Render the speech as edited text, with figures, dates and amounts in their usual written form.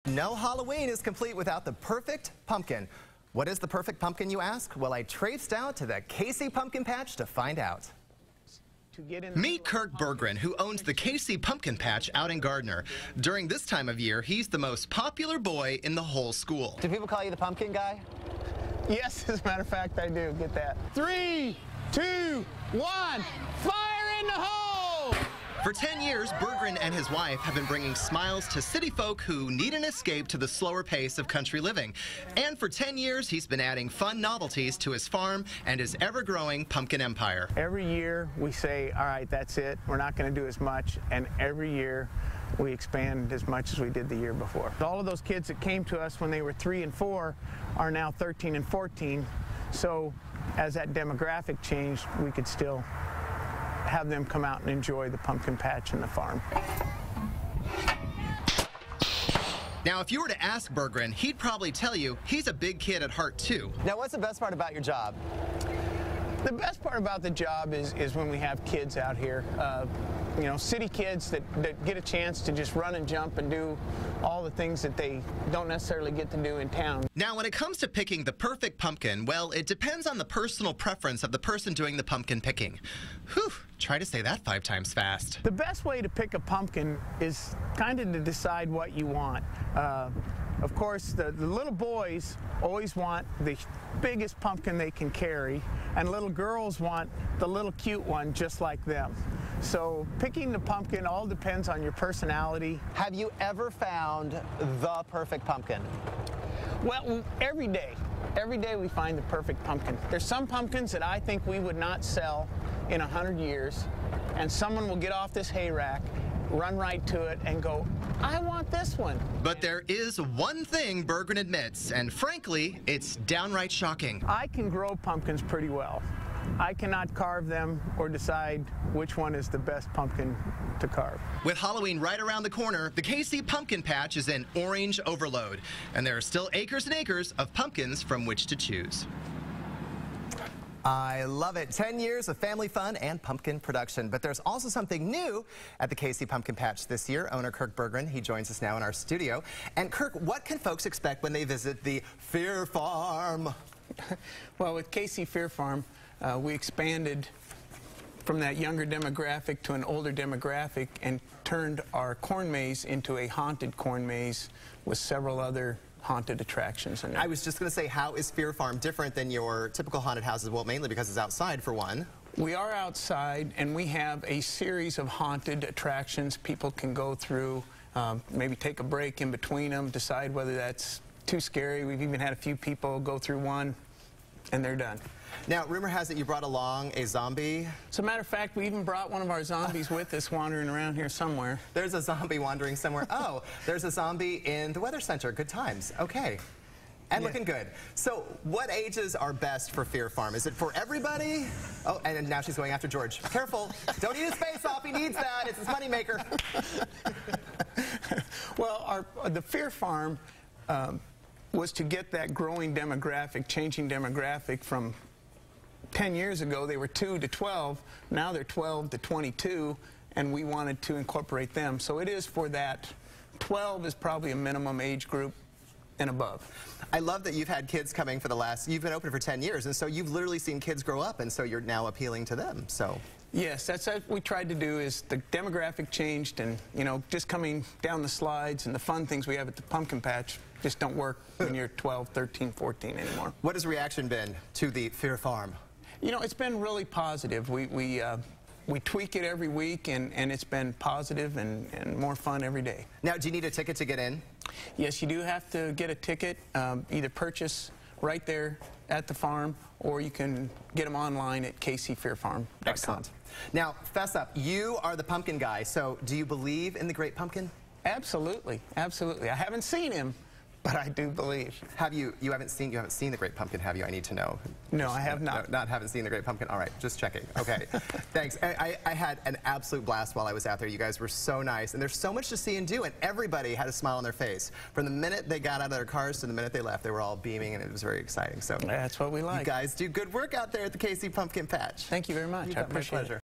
No Halloween is complete without the perfect pumpkin. What is the perfect pumpkin, you ask? Well, I traipsed out to the Casey Pumpkin Patch to find out. Meet Kirk Berggren, who owns the Casey Pumpkin Patch out in Gardner. During this time of year, he's the most popular boy in the whole school. Do people call you the pumpkin guy? Yes, as a matter of fact, I do. Get that. 3, 2, 1, fire in the hole! For 10 years, Berggren and his wife have been bringing smiles to city folk who need an escape to the slower pace of country living. And for 10 years, he's been adding fun novelties to his farm and his ever-growing pumpkin empire. Every year we say, all right, that's it. We're not going to do as much. And every year we expand as much as we did the year before. All of those kids that came to us when they were 3 and 4 are now 13 and 14. So as that demographic changed, we could still have them come out and enjoy the pumpkin patch and the farm. Now, if you were to ask Berggren, he'd probably tell you he's a big kid at heart, too. Now, what's the best part about your job? The best part about the job is when we have kids out here. You know, city kids that get a chance to just run and jump and do all the things that they don't necessarily get to do in town. Now, when it comes to picking the perfect pumpkin, well, it depends on the personal preference of the person doing the pumpkin picking. Whew, try to say that 5 times fast. The best way to pick a pumpkin is kind of to decide what you want. Of course, the little boys always want the biggest pumpkin they can carry, and little girls want the little cute one just like them. So picking the pumpkin all depends on your personality. Have you ever found the perfect pumpkin? Well, every day we find the perfect pumpkin. There's some pumpkins that I think we would not sell in 100 years, and someone will get off this hay rack, run right to it and go, I want this one. But there is one thing Berggren admits, and frankly, it's downright shocking. I can grow pumpkins pretty well. I cannot carve them or decide which one is the best pumpkin to carve. With Halloween right around the corner, the Casey Pumpkin Patch is in orange overload, and there are still acres and acres of pumpkins from which to choose. I love it. 10 years of family fun and pumpkin production. But there's also something new at the Casey Pumpkin Patch this year. Owner Kirk Berggren, he joins us now in our studio. And Kirk, what can folks expect when they visit the Fear Farm? Well, with Casey Fear Farm, we expanded from that younger demographic to an older demographic and turned our corn maze into a haunted corn maze with several other haunted attractions in it. I was just going to say, how is Fear Farm different than your typical haunted houses? Well, mainly because it's outside, for one. We are outside, and we have a series of haunted attractions people can go through, maybe take a break in between them, decide whether that's too scary. We've even had a few people go through one, and they're done. Now, rumor has it you brought along a zombie. As a matter of fact, we even brought one of our zombies with us wandering around here somewhere. There's a zombie wandering somewhere. Oh, there's a zombie in the Weather Center. Good times. Okay. And looking good. So what ages are best for Fear Farm? Is it for everybody? Oh, and now she's going after George. Careful. Don't eat his face off. He needs that. It's his moneymaker. Well, the Fear Farm was to get that growing demographic, changing demographic from 10 years ago. They were 2 to 12. Now they're 12 to 22, and we wanted to incorporate them. So it is for that. 12 is probably a minimum age group and above. I love that you've had kids coming for you've been open for 10 years, and so you've literally seen kids grow up, and so you're now appealing to them. So. Yes, that's what we tried to do. Is the demographic changed, and you know, just coming down the slides and the fun things we have at the pumpkin patch just don't work when you're 12, 13, 14 anymore. What has reaction been to the Fear Farm? You know, it's been really positive. We tweak it every week, and it's been positive and more fun every day. Now, do you need a ticket to get in? Yes, you do have to get a ticket, either purchase right there at the farm, or you can get them online at kcfearfarm.com. Excellent. Now, fess up, you are the pumpkin guy, so do you believe in the Great Pumpkin? Absolutely, absolutely. I haven't seen him, but I do believe. You haven't seen the Great Pumpkin, have you? I need to know. No, I have not. Haven't seen the Great Pumpkin. All right, just checking. Okay, thanks. I had an absolute blast while I was out there. You guys were so nice, and there's so much to see and do, and everybody had a smile on their face. From the minute they got out of their cars to the minute they left, they were all beaming, and it was very exciting. So that's what we like. You guys do good work out there at the Casey Pumpkin Patch. Thank you very much. I appreciate it.